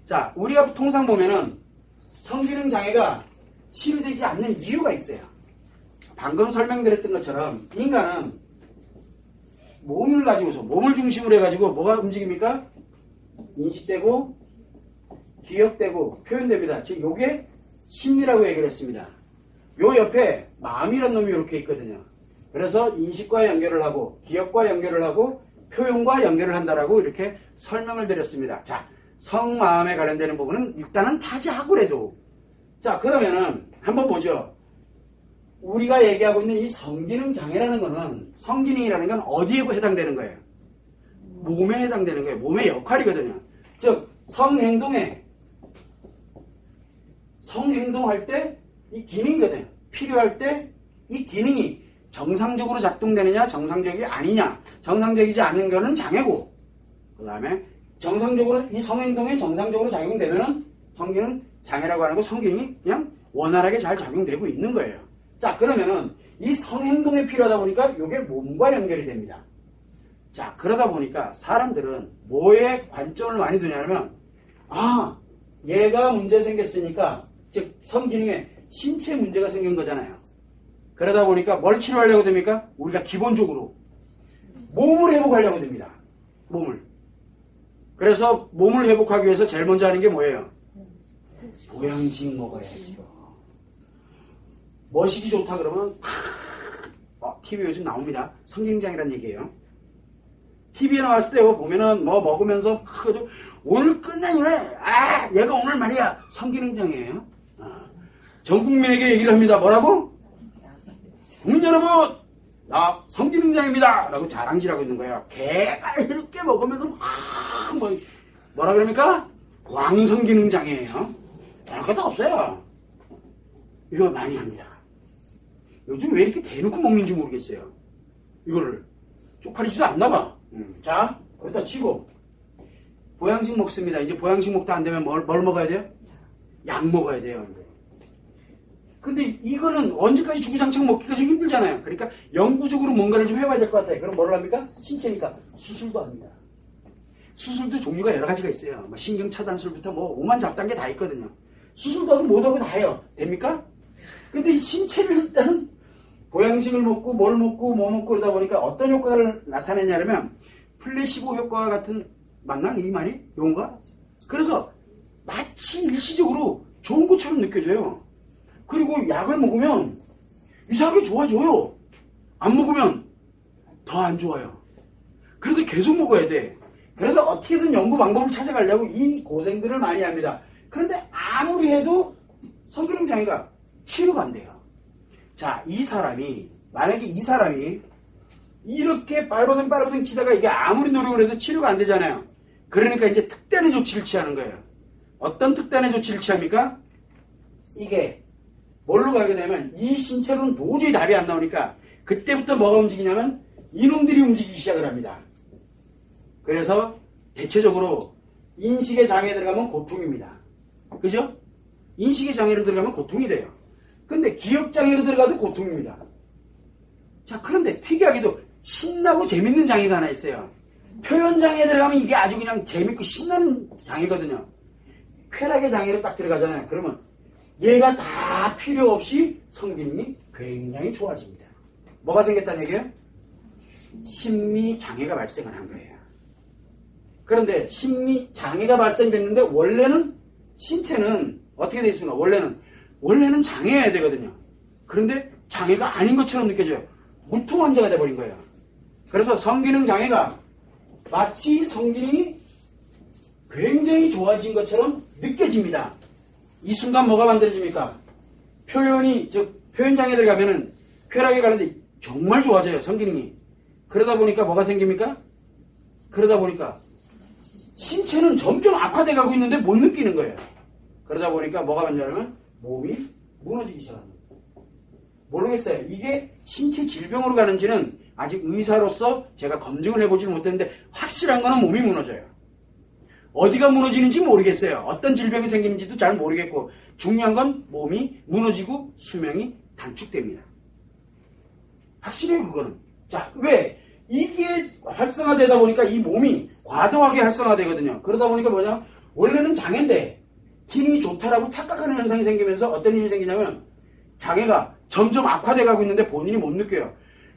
자, 우리가 통상 보면은 성기능 장애가 치료되지 않는 이유가 있어요. 방금 설명드렸던 것처럼 인간은 몸을 가지고서 몸을 중심으로 해가지고 뭐가 움직입니까? 인식되고 기억되고 표현됩니다. 즉 요게 심리라고 얘기를 했습니다. 요 옆에 마음이라는 놈이 이렇게 있거든요. 그래서 인식과 연결을 하고 기억과 연결을 하고 표현과 연결을 한다라고 이렇게 설명을 드렸습니다. 자, 성마음에 관련되는 부분은 일단은 차지하고 그래도 자, 그러면은 한번 보죠. 우리가 얘기하고 있는 이 성기능 장애라는 거는 성기능이라는 건 어디에 해당되는 거예요? 몸에 해당되는 거예요. 몸의 역할이거든요. 즉 성행동할 때 이 기능이거든요. 필요할 때 이 기능이 정상적으로 작동되느냐 정상적이 아니냐 정상적이지 않은 거는 장애고 그 다음에 정상적으로 이 성행동에 정상적으로 작용되면은 성기능 장애라고 하는 거 성기능이 그냥 원활하게 잘 작용되고 있는 거예요. 자, 그러면은 이 성행동에 필요하다 보니까 이게 몸과 연결이 됩니다. 자, 그러다 보니까 사람들은 뭐에 관점을 많이 두냐면 아, 얘가 문제 생겼으니까 즉 성기능에 신체 문제가 생긴 거잖아요. 그러다 보니까 뭘 치료하려고 됩니까? 우리가 기본적으로 몸을 회복하려고 됩니다. 몸을. 그래서 몸을 회복하기 위해서 제일 먼저 하는 게 뭐예요? 보양식 먹어야죠. 머시기 좋다 그러면 TV 요즘 나옵니다. 성기능장애라는 얘기예요. TV에 나왔을 때 보면은 뭐 먹으면서 오늘 끝나냐? 얘가 오늘 말이야 성기능장애예요. 전 국민에게 얘기를 합니다. 뭐라고? 국민 여러분, 나 성기능장애입니다. 라고 자랑질하고 있는 거예요. 개가 이렇게 먹으면서 뭐라 그럽니까? 왕성기능장애예요. 그런 것도 없어요. 이거 많이 합니다. 요즘 왜 이렇게 대놓고 먹는지 모르겠어요. 이거를 쪽팔리지도 않나 봐. 자, 거기다 치고 보양식 먹습니다. 이제 보양식 먹다 안 되면 뭘 먹어야 돼요? 약 먹어야 돼요. 근데 이거는 언제까지 주구장창 먹기가 좀 힘들잖아요. 그러니까 영구적으로 뭔가를 좀 해봐야 될 것 같아요. 그럼 뭘 합니까? 신체니까 수술도 합니다. 수술도 종류가 여러 가지가 있어요. 신경차단술부터 오만 잡단계 다 있거든요. 수술도 하고 못하고 다 해요. 됩니까? 근데 이 신체를 일단 보양식을 먹고 뭘 먹고 뭐 먹고 그러다 보니까 어떤 효과를 나타내냐면 플래시보 효과 같은 맞나? 이 말이? 용어가? 그래서 마치 일시적으로 좋은 것처럼 느껴져요. 그리고 약을 먹으면 이상하게 좋아져요. 안 먹으면 더 안 좋아요. 그래도 계속 먹어야 돼. 그래서 어떻게든 연구 방법을 찾아가려고 이 고생들을 많이 합니다. 그런데 아무리 해도 성기능 장애가 치료가 안 돼요. 자, 만약에 이 사람이 이렇게 빨바등 치다가 이게 아무리 노력을 해도 치료가 안 되잖아요. 그러니까 이제 특단의 조치를 취하는 거예요. 어떤 특단의 조치를 취합니까? 이게 뭘로 가게 되면 이 신체로는 도저히 답이 안 나오니까 그때부터 뭐가 움직이냐면 이놈들이 움직이기 시작을 합니다. 그래서 대체적으로 인식의 장애에 들어가면 고통입니다. 그죠? 인식의 장애로 들어가면 고통이 돼요. 근데 기억장애로 들어가도 고통입니다. 자, 그런데 특이하게도 신나고 재밌는 장애가 하나 있어요. 표현장애에 들어가면 이게 아주 그냥 재밌고 신나는 장애거든요. 쾌락의 장애로 딱 들어가잖아요. 그러면 얘가 다 필요 없이 성기능이 굉장히 좋아집니다. 뭐가 생겼다는 얘기예요? 심리장애가 발생을 한 거예요. 그런데 심리장애가 발생됐는데 원래는 신체는 어떻게 되어 있습니까? 원래는 장애여야 되거든요. 그런데 장애가 아닌 것처럼 느껴져요. 무통 환자가 돼버린 거예요. 그래서 성기능 장애가 마치 성기능이 굉장히 좋아진 것처럼 느껴집니다. 이 순간 뭐가 만들어집니까? 표현장애 들어가면은 쾌락에 가는데 정말 좋아져요, 성기능이. 그러다 보니까 뭐가 생깁니까? 그러다 보니까 신체는 점점 악화돼 가고 있는데 못 느끼는 거예요. 그러다 보니까 뭐가 만들냐면 몸이 무너지기 시작합니다. 모르겠어요. 이게 신체 질병으로 가는지는 아직 의사로서 제가 검증을 해보지는 못했는데 확실한 거는 몸이 무너져요. 어디가 무너지는지 모르겠어요. 어떤 질병이 생기는지도 잘 모르겠고 중요한 건 몸이 무너지고 수명이 단축됩니다. 확실해요, 그거는. 자, 왜? 이게 활성화되다 보니까 이 몸이 과도하게 활성화되거든요. 그러다 보니까 뭐냐? 원래는 장애인데 기능이 좋다라고 착각하는 현상이 생기면서 어떤 일이 생기냐면 장애가 점점 악화돼 가고 있는데 본인이 못 느껴요.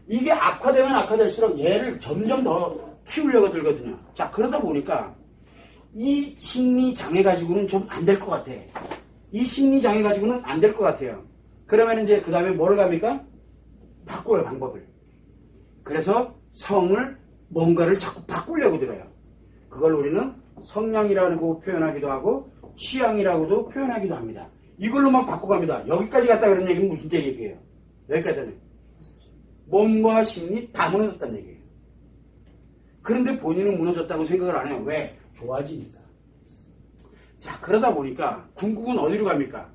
이게 악화되면 악화될수록 얘를 점점 더 키우려고 들거든요. 자, 그러다 보니까 이 심리 장애 가지고는 좀 안 될 것 같아. 이 심리 장애 가지고는 안 될 것 같아요. 그러면 이제 그 다음에 뭘 갑니까? 바꿔요, 방법을. 그래서 성을 뭔가를 자꾸 바꾸려고 들어요. 그걸 우리는 성향이라고 표현하기도 하고 취향이라고도 표현하기도 합니다. 이걸로만 바꿔갑니다. 여기까지 갔다 그런 얘기는 무슨 얘기예요? 여기까지는 몸과 심리 다 무너졌다는 얘기예요. 그런데 본인은 무너졌다고 생각을 안 해요. 왜? 좋아지니까. 자, 그러다 보니까 궁극은 어디로 갑니까?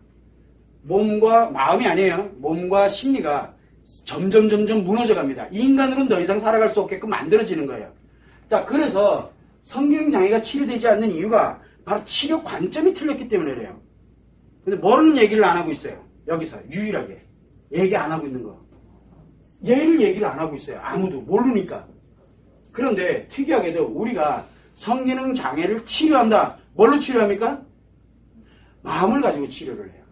몸과 마음이 아니에요. 몸과 심리가 점점 무너져 갑니다. 이 인간으로는 더 이상 살아갈 수 없게끔 만들어지는 거예요. 자, 그래서 성기능장애가 치료되지 않는 이유가 바로 치료 관점이 틀렸기 때문에 그래요. 근데 뭐는 얘기를 안 하고 있어요. 여기서 유일하게 얘기 안 하고 있는 거. 얘를 얘기를 안 하고 있어요. 아무도 모르니까. 그런데 특이하게도 우리가 성기능장애를 치료한다. 뭘로 치료합니까? 마음을 가지고 치료를 해요.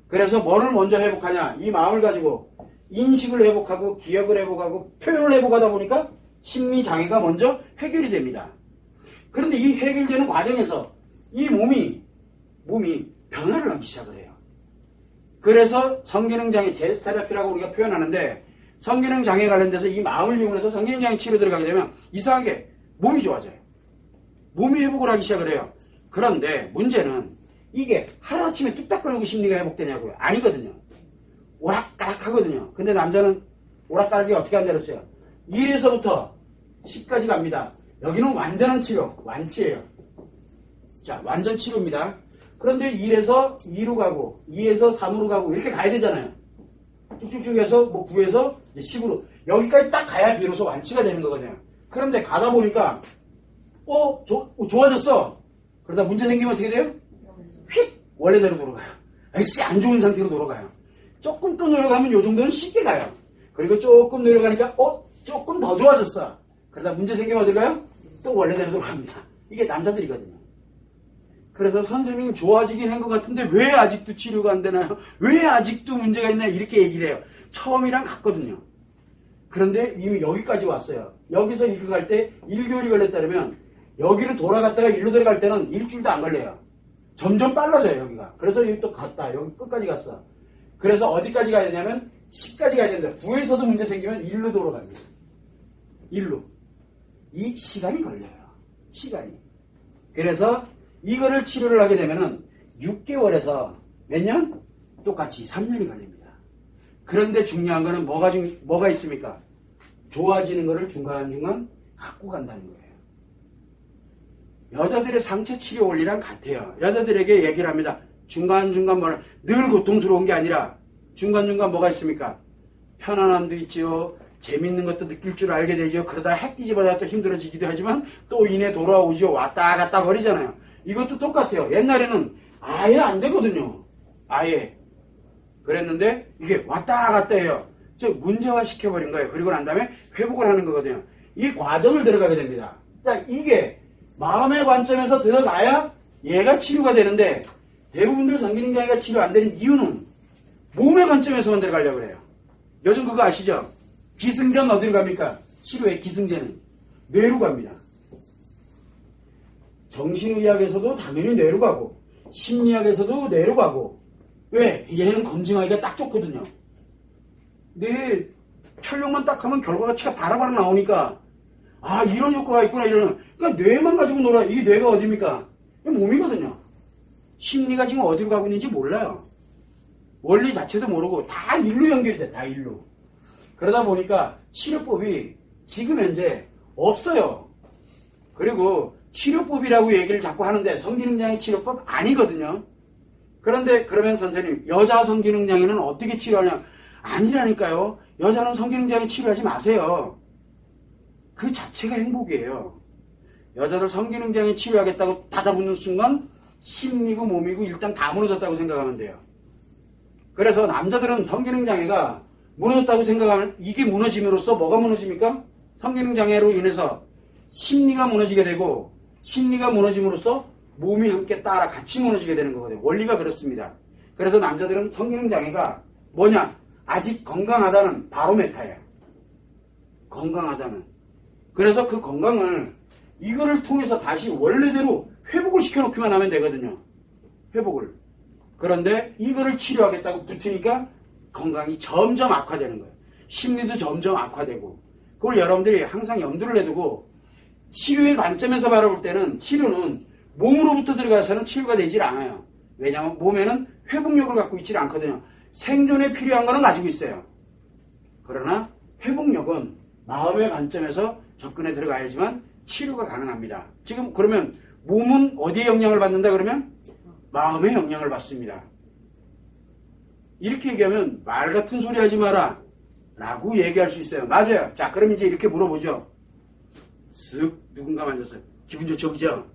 그래서 뭐를 먼저 회복하냐? 이 마음을 가지고 인식을 회복하고 기억을 회복하고 표현을 회복하다 보니까 심리장애가 먼저 해결이 됩니다. 그런데 이 해결되는 과정에서 이 몸이 변화를 하기 시작을 해요. 그래서 성기능장애 제스테라피라고 우리가 표현하는데 성기능장애 관련돼서 이 마음을 이용해서 성기능장애 치료 들어가게 되면 이상하게 몸이 좋아져요. 몸이 회복을 하기 시작을 해요. 그런데 문제는 이게 하루아침에 뚝딱 끊고 심리가 회복되냐고요? 아니거든요. 오락가락 하거든요. 근데 남자는 오락가락이 어떻게 한다고 했어요? 1에서부터 10까지 갑니다. 여기는 완전한 치료, 완치예요. 자, 완전 치료입니다. 그런데 1에서 2로 가고 2에서 3으로 가고 이렇게 가야 되잖아요. 쭉쭉쭉 해서 뭐 9에서 10으로 여기까지 딱 가야 비로소 완치가 되는 거거든요. 그런데 가다 보니까 좋아졌어. 그러다 문제 생기면 어떻게 돼요? 휙 원래대로 돌아가요. 아이씨 안 좋은 상태로 돌아가요. 조금 더 노력하면 요 정도는 쉽게 가요. 그리고 조금 노력하니까 조금 더 좋아졌어. 그러다 문제 생기면 어디 가요? 또 원래대로 돌아갑니다. 이게 남자들이거든요. 그래서 선생님이 좋아지긴 한 것 같은데 왜 아직도 치료가 안 되나요? 왜 아직도 문제가 있나요? 이렇게 얘기를 해요. 처음이랑 같거든요. 그런데 이미 여기까지 왔어요. 여기서 이리로 갈 때 1개월이 걸렸다면 여기로 돌아갔다가 일로 들어갈 때는 일주일도 안 걸려요. 점점 빨라져요, 여기가. 그래서 여기 또 갔다. 여기 끝까지 갔어. 그래서 어디까지 가야 되냐면 10까지 가야 됩니다. 9에서도 문제 생기면 1로 돌아갑니다. 1로. 이 시간이 걸려요. 시간이. 그래서 이거를 치료를 하게 되면은 6개월에서 몇 년? 똑같이 3년이 걸립니다. 그런데 중요한 거는 뭐가 있습니까? 좋아지는 거를 중간중간 갖고 간다는 거예요. 여자들의 상처 치료 원리랑 같아요. 여자들에게 얘기를 합니다. 중간중간 늘 고통스러운 게 아니라 중간중간 뭐가 있습니까? 편안함도 있지요. 재밌는 것도 느낄 줄 알게 되죠. 그러다 핵 뒤집어야 또 힘들어지기도 하지만 또 이내 돌아오죠. 왔다 갔다 거리잖아요. 이것도 똑같아요. 옛날에는 아예 안 되거든요. 아예. 그랬는데 이게 왔다 갔다 해요. 즉 문제화 시켜버린 거예요. 그리고 난 다음에 회복을 하는 거거든요. 이 과정을 들어가게 됩니다. 자, 이게 마음의 관점에서 들어가야 얘가 치료가 되는데 대부분들 성기능장애가 치료 안 되는 이유는 몸의 관점에서만 들어가려고 그래요. 요즘 그거 아시죠? 기승전 어디로 갑니까? 치료의 기승전은 뇌로 갑니다. 정신의학에서도 당연히 뇌로 가고 심리학에서도 뇌로 가고 왜? 얘는 검증하기가 딱 좋거든요. 뇌 촬영만 딱 하면 결과가치가 바라바라 나오니까 아 이런 효과가 있구나 이러는 그러니까 뇌만 가지고 놀아. 이 뇌가 어디입니까? 몸이거든요. 심리가 지금 어디로 가고 있는지 몰라요. 원리 자체도 모르고 다 일로 연결이 돼. 다 일로. 그러다 보니까 치료법이 지금 현재 없어요. 그리고 치료법이라고 얘기를 자꾸 하는데 성기능장애 치료법 아니거든요. 그런데 그러면 선생님 여자 성기능장애는 어떻게 치료하냐? 아니라니까요. 여자는 성기능장애 치료하지 마세요. 그 자체가 행복이에요. 여자들 성기능장애 치료하겠다고 받아붙는 순간 심리고 몸이고 일단 다 무너졌다고 생각하면 돼요. 그래서 남자들은 성기능장애가 무너졌다고 생각하면 이게 무너짐으로써 뭐가 무너집니까? 성기능장애로 인해서 심리가 무너지게 되고 심리가 무너짐으로써 몸이 함께 따라 같이 무너지게 되는 거거든요. 원리가 그렇습니다. 그래서 남자들은 성기능장애가 뭐냐? 아직 건강하다는 바로메타예요. 건강하다는. 그래서 그 건강을 이거를 통해서 다시 원래대로 회복을 시켜놓기만 하면 되거든요. 회복을. 그런데 이거를 치료하겠다고 붙으니까 건강이 점점 악화되는 거예요. 심리도 점점 악화되고. 그걸 여러분들이 항상 염두를 내두고 치료의 관점에서 바라볼 때는 치료는 몸으로부터 들어가서는 치료가 되질 않아요. 왜냐하면 몸에는 회복력을 갖고 있질 않거든요. 생존에 필요한 거는 가지고 있어요. 그러나 회복력은 마음의 관점에서 접근해 들어가야지만 치료가 가능합니다. 지금 그러면 몸은 어디에 영향을 받는다 그러면 마음의 영향을 받습니다. 이렇게 얘기하면 말 같은 소리 하지 마라 라고 얘기할 수 있어요. 맞아요. 자, 그럼 이제 이렇게 물어보죠. 쓱 누군가 만져서 기분 좋죠, 그죠?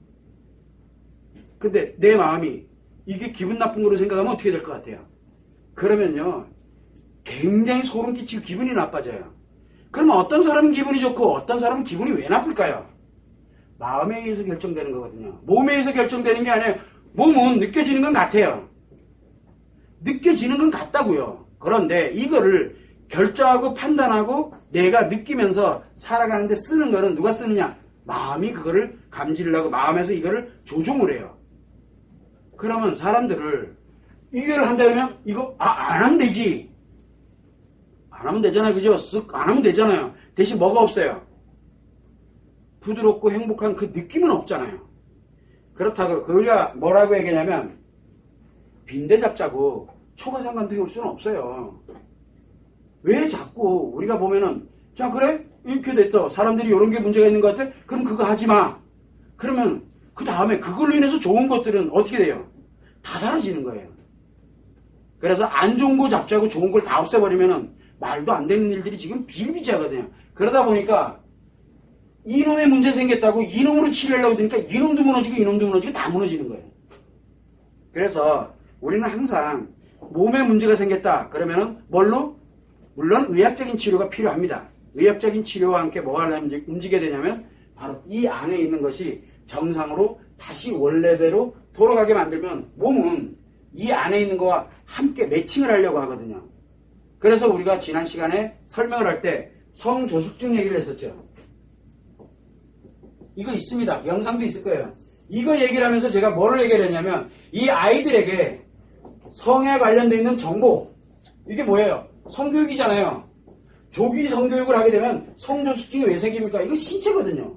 근데 내 마음이 이게 기분 나쁜 거로 생각하면 어떻게 될 것 같아요? 그러면요, 굉장히 소름 끼치고 기분이 나빠져요. 그러면 어떤 사람은 기분이 좋고 어떤 사람은 기분이 왜 나쁠까요? 마음에 의해서 결정되는 거거든요. 몸에 의해서 결정되는 게 아니에요. 몸은 느껴지는 건 같아요. 느껴지는 건 같다고요. 그런데 이거를 결정하고 판단하고 내가 느끼면서 살아가는데 쓰는 거는 누가 쓰느냐? 마음이 그거를 감지를 하고 마음에서 이거를 조종을 해요. 그러면 사람들을 이거를 한다면 이거 안 하면 되지. 안 하면 되잖아요. 그죠? 쓱 안 하면 되잖아요. 대신 뭐가 없어요? 부드럽고 행복한 그 느낌은 없잖아요. 그렇다고 우리가 뭐라고 얘기하냐면 빈대 잡자고 초가상관 배울 수는 없어요. 왜 자꾸 우리가 보면은 자 그래? 이렇게 됐어. 사람들이 이런 게 문제가 있는 것 같아? 그럼 그거 하지 마. 그러면 그 다음에 그걸로 인해서 좋은 것들은 어떻게 돼요? 다 사라지는 거예요. 그래서 안 좋은 거 잡자고 좋은 걸 다 없애버리면은 말도 안 되는 일들이 지금 비일비재하거든요. 그러다 보니까 이놈의 문제 생겼다고 이놈으로 치료하려고 드니까 이놈도 무너지고 다 무너지는 거예요. 그래서 우리는 항상 몸에 문제가 생겼다 그러면은 뭘로? 물론 의학적인 치료가 필요합니다. 의학적인 치료와 함께 뭐가 하려면 움직이게 되냐면 바로 이 안에 있는 것이 정상으로 다시 원래대로 돌아가게 만들면 몸은 이 안에 있는 거와 함께 매칭을 하려고 하거든요. 그래서 우리가 지난 시간에 설명을 할 때 성조숙증 얘기를 했었죠. 이거 있습니다. 영상도 있을 거예요. 이거 얘기를 하면서 제가 뭐를 얘기를 했냐면 이 아이들에게 성에 관련되어 있는 정보 이게 뭐예요? 성교육이잖아요. 조기 성교육을 하게 되면 성조숙증이 왜 생깁니까? 이거 신체거든요.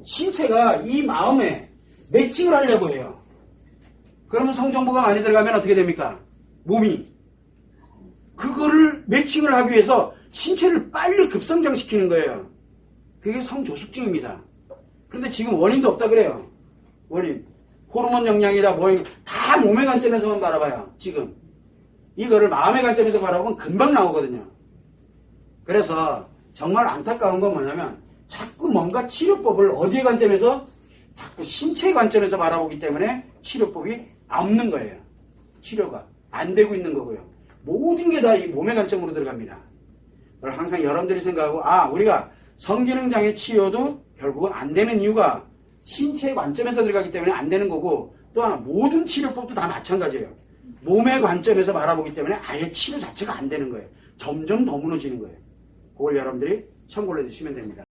신체가 이 마음에 매칭을 하려고 해요. 그러면 성정보가 많이 들어가면 어떻게 됩니까? 몸이 그거를 매칭을 하기 위해서 신체를 빨리 급성장시키는 거예요. 그게 성조숙증입니다. 그런데 지금 원인도 없다 그래요. 원인. 호르몬 영향이다 뭐 다 몸의 관점에서만 바라봐요. 지금. 이거를 마음의 관점에서 바라보면 금방 나오거든요. 그래서 정말 안타까운 건 뭐냐면 자꾸 뭔가 치료법을 어디의 관점에서? 자꾸 신체의 관점에서 바라보기 때문에 치료법이 없는 거예요. 치료가 안 되고 있는 거고요. 모든 게 다 이 몸의 관점으로 들어갑니다. 그걸 항상 여러분들이 생각하고 우리가 성기능장애 치료도 결국은 안 되는 이유가 신체의 관점에서 들어가기 때문에 안 되는 거고 또 하나 모든 치료법도 다 마찬가지예요. 몸의 관점에서 바라보기 때문에 아예 치료 자체가 안 되는 거예요. 점점 더 무너지는 거예요. 그걸 여러분들이 참고를 해주시면 됩니다.